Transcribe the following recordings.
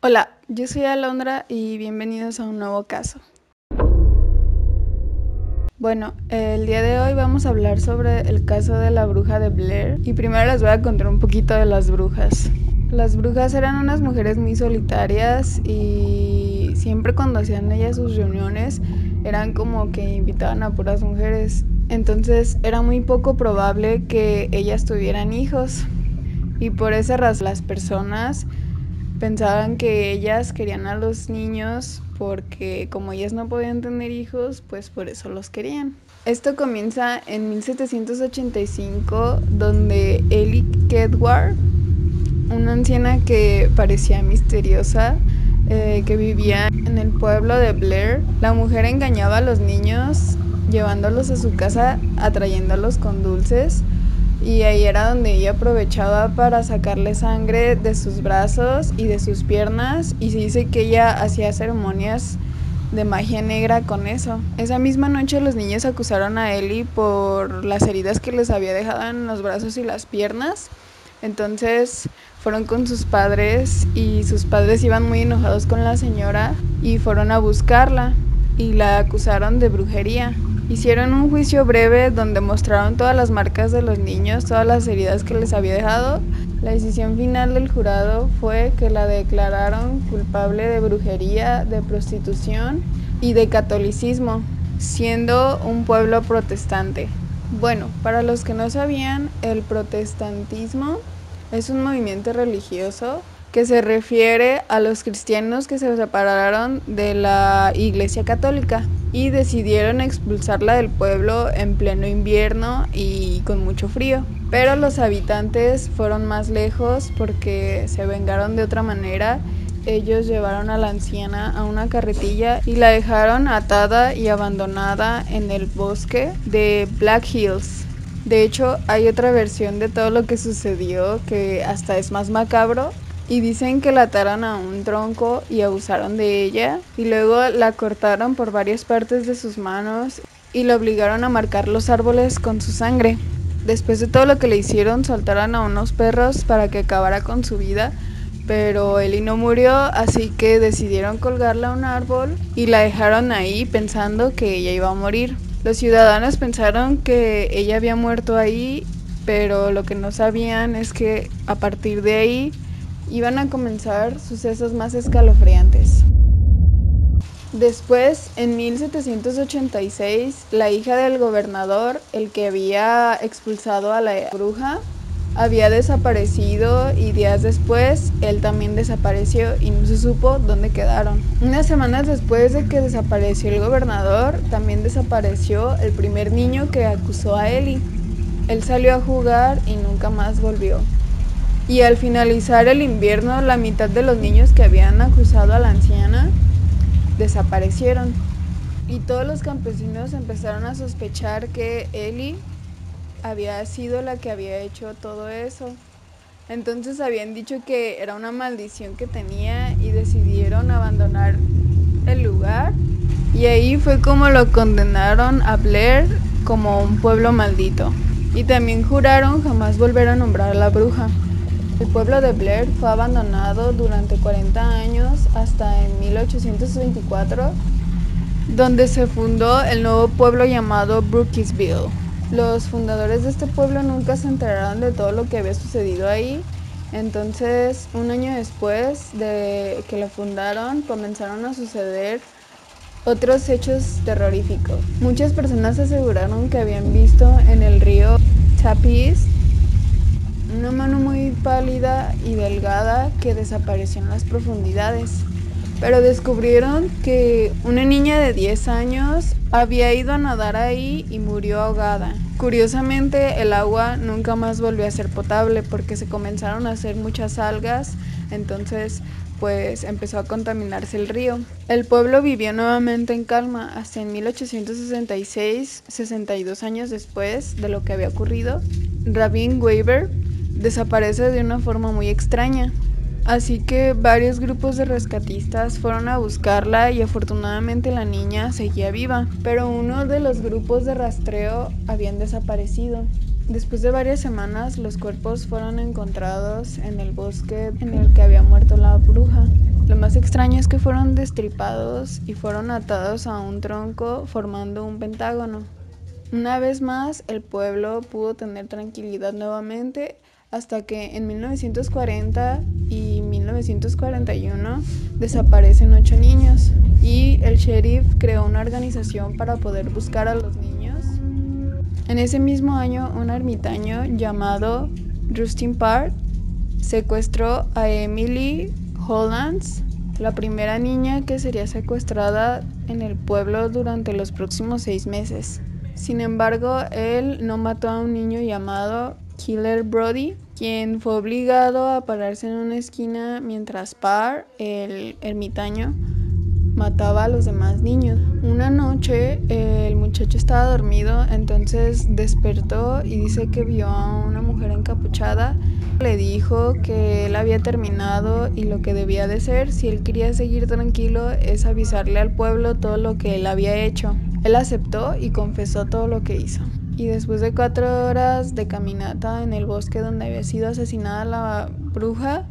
Hola, yo soy Alondra y bienvenidos a un nuevo caso. Bueno, el día de hoy vamos a hablar sobre el caso de la bruja de Blair y primero les voy a contar un poquito de las brujas. Las brujas eran unas mujeres muy solitarias y siempre cuando hacían ellas sus reuniones eran como que invitaban a puras mujeres. Entonces era muy poco probable que ellas tuvieran hijos y por esa razón las personas pensaban que ellas querían a los niños porque como ellas no podían tener hijos, pues por eso los querían. Esto comienza en 1785, donde Ellie Kedward, una anciana que parecía misteriosa, que vivía en el pueblo de Blair, la mujer engañaba a los niños llevándolos a su casa, atrayéndolos con dulces. Y ahí era donde ella aprovechaba para sacarle sangre de sus brazos y de sus piernas. Y se dice que ella hacía ceremonias de magia negra con eso. Esa misma noche los niños acusaron a Ellie por las heridas que les había dejado en los brazos y las piernas. Entonces fueron con sus padres y sus padres iban muy enojados con la señora y fueron a buscarla y la acusaron de brujería. Hicieron un juicio breve donde mostraron todas las marcas de los niños, todas las heridas que les había dejado. La decisión final del jurado fue que la declararon culpable de brujería, de prostitución y de catolicismo, siendo un pueblo protestante. Bueno, para los que no sabían, el protestantismo es un movimiento religioso que se refiere a los cristianos que se separaron de la Iglesia Católica y decidieron expulsarla del pueblo en pleno invierno y con mucho frío. Pero los habitantes fueron más lejos porque se vengaron de otra manera. Ellos llevaron a la anciana a una carretilla y la dejaron atada y abandonada en el bosque de Black Hills. De hecho, hay otra versión de todo lo que sucedió que hasta es más macabro. Y dicen que la ataron a un tronco y abusaron de ella y luego la cortaron por varias partes de sus manos y la obligaron a marcar los árboles con su sangre. Después de todo lo que le hicieron, soltaron a unos perros para que acabara con su vida, pero Ellie no murió, así que decidieron colgarla a un árbol y la dejaron ahí pensando que ella iba a morir. Los ciudadanos pensaron que ella había muerto ahí, pero lo que no sabían es que a partir de ahí iban a comenzar sucesos más escalofriantes. Después, en 1786, la hija del gobernador, el que había expulsado a la bruja, había desaparecido y días después él también desapareció y no se supo dónde quedaron. Unas semanas después de que desapareció el gobernador, también desapareció el primer niño que acusó a Ellie. Él salió a jugar y nunca más volvió. Y al finalizar el invierno, la mitad de los niños que habían acusado a la anciana desaparecieron. Y todos los campesinos empezaron a sospechar que Ellie había sido la que había hecho todo eso. Entonces habían dicho que era una maldición que tenía y decidieron abandonar el lugar. Y ahí fue como lo condenaron a Blair como un pueblo maldito. Y también juraron jamás volver a nombrar a la bruja. El pueblo de Blair fue abandonado durante 40 años hasta en 1824, donde se fundó el nuevo pueblo llamado Brooksville. Los fundadores de este pueblo nunca se enteraron de todo lo que había sucedido ahí. Entonces, un año después de que lo fundaron, comenzaron a suceder otros hechos terroríficos. Muchas personas aseguraron que habían visto en el río Tapis una mano muy pálida y delgada que desapareció en las profundidades. Pero descubrieron que una niña de 10 años había ido a nadar ahí y murió ahogada. Curiosamente, el agua nunca más volvió a ser potable porque se comenzaron a hacer muchas algas, entonces pues empezó a contaminarse el río. El pueblo vivió nuevamente en calma hasta en 1866, 62 años después de lo que había ocurrido. Rabin Weaver desaparece de una forma muy extraña. Así que varios grupos de rescatistas fueron a buscarla y afortunadamente la niña seguía viva, pero uno de los grupos de rastreo habían desaparecido. Después de varias semanas, los cuerpos fueron encontrados en el bosque en el que había muerto la bruja. Lo más extraño es que fueron destripados y fueron atados a un tronco formando un pentágono. Una vez más, el pueblo pudo tener tranquilidad nuevamente hasta que en 1940 y 1941 desaparecen 8 niños y el sheriff creó una organización para poder buscar a los niños. En ese mismo año, un ermitaño llamado Rustin Parr secuestró a Emily Hollands, la primera niña que sería secuestrada en el pueblo durante los próximos 6 meses. Sin embargo, él no mató a un niño llamado Killer Brody, quien fue obligado a pararse en una esquina mientras Parr, el ermitaño, mataba a los demás niños. Una noche el muchacho estaba dormido, entonces despertó y dice que vio a una mujer encapuchada. Le dijo que él había terminado y lo que debía de hacer, si él quería seguir tranquilo, es avisarle al pueblo todo lo que él había hecho. Él aceptó y confesó todo lo que hizo. Y después de 4 horas de caminata en el bosque donde había sido asesinada la bruja,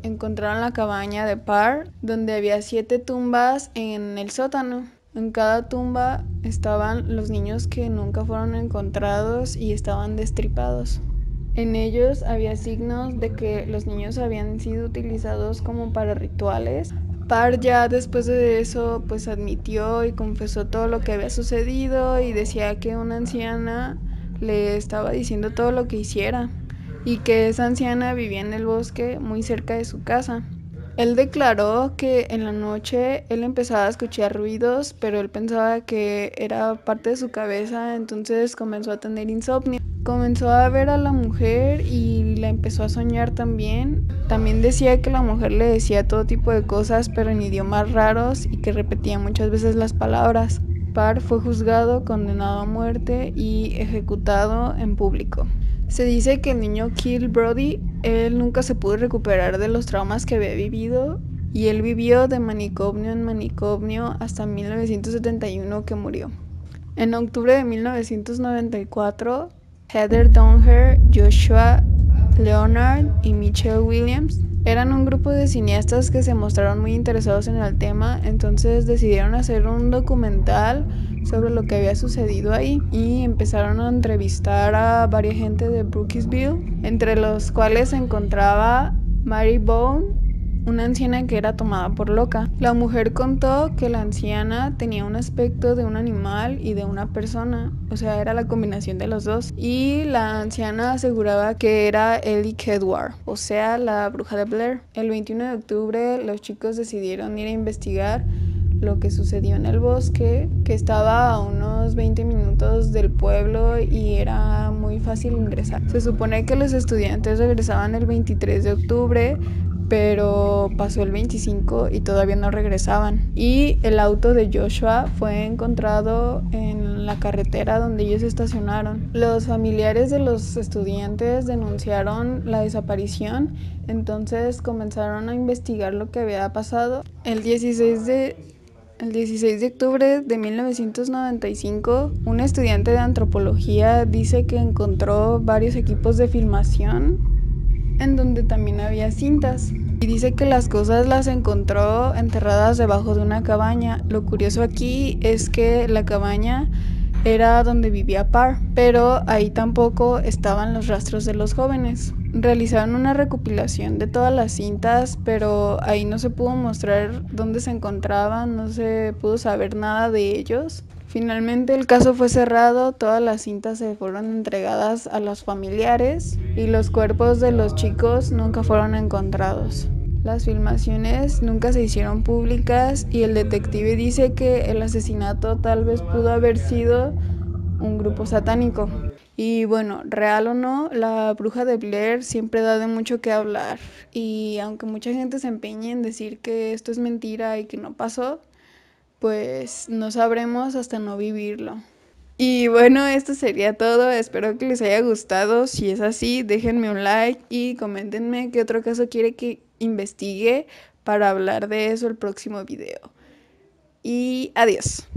encontraron la cabaña de Parr, donde había 7 tumbas en el sótano. En cada tumba estaban los niños que nunca fueron encontrados y estaban destripados. En ellos había signos de que los niños habían sido utilizados como para rituales. Parr ya después de eso pues admitió y confesó todo lo que había sucedido y decía que una anciana le estaba diciendo todo lo que hiciera y que esa anciana vivía en el bosque muy cerca de su casa. Él declaró que en la noche él empezaba a escuchar ruidos, pero él pensaba que era parte de su cabeza, entonces comenzó a tener insomnio. Comenzó a ver a la mujer y la empezó a soñar también. También decía que la mujer le decía todo tipo de cosas, pero en idiomas raros y que repetía muchas veces las palabras. Parr fue juzgado, condenado a muerte y ejecutado en público. Se dice que el niño Killer Brody, él nunca se pudo recuperar de los traumas que había vivido y él vivió de manicomio en manicomio hasta 1971 que murió. En octubre de 1994, Heather Donner, Joshua Leonard y Michelle Williams eran un grupo de cineastas que se mostraron muy interesados en el tema, entonces decidieron hacer un documental sobre lo que había sucedido ahí y empezaron a entrevistar a varias gente de Brooksville, entre los cuales se encontraba Mary Bone, una anciana que era tomada por loca. La mujer contó que la anciana tenía un aspecto de un animal y de una persona, o sea, era la combinación de los dos. Y la anciana aseguraba que era Ellie Kedward, o sea, la bruja de Blair. El 21 de octubre los chicos decidieron ir a investigar lo que sucedió en el bosque, que estaba a unos 20 minutos del pueblo y era muy fácil ingresar. Se supone que los estudiantes regresaban el 23 de octubre, pero pasó el 25 y todavía no regresaban. Y el auto de Joshua fue encontrado en la carretera donde ellos estacionaron. Los familiares de los estudiantes denunciaron la desaparición, entonces comenzaron a investigar lo que había pasado. El 16 de octubre de 1995, un estudiante de antropología dice que encontró varios equipos de filmación en donde también había cintas. Y dice que las cosas las encontró enterradas debajo de una cabaña. Lo curioso aquí es que la cabaña era donde vivía Parr, pero ahí tampoco estaban los rastros de los jóvenes. Realizaron una recopilación de todas las cintas, pero ahí no se pudo mostrar dónde se encontraban, no se pudo saber nada de ellos. Finalmente el caso fue cerrado, todas las cintas se fueron entregadas a los familiares y los cuerpos de los chicos nunca fueron encontrados. Las filmaciones nunca se hicieron públicas y el detective dice que el asesinato tal vez pudo haber sido un grupo satánico. Y bueno, real o no, la bruja de Blair siempre da de mucho que hablar y aunque mucha gente se empeñe en decir que esto es mentira y que no pasó, pues no sabremos hasta no vivirlo. Y bueno, esto sería todo, espero que les haya gustado. Si es así, déjenme un like y coméntenme qué otro caso quiere que investigue para hablar de eso el próximo video. Y adiós.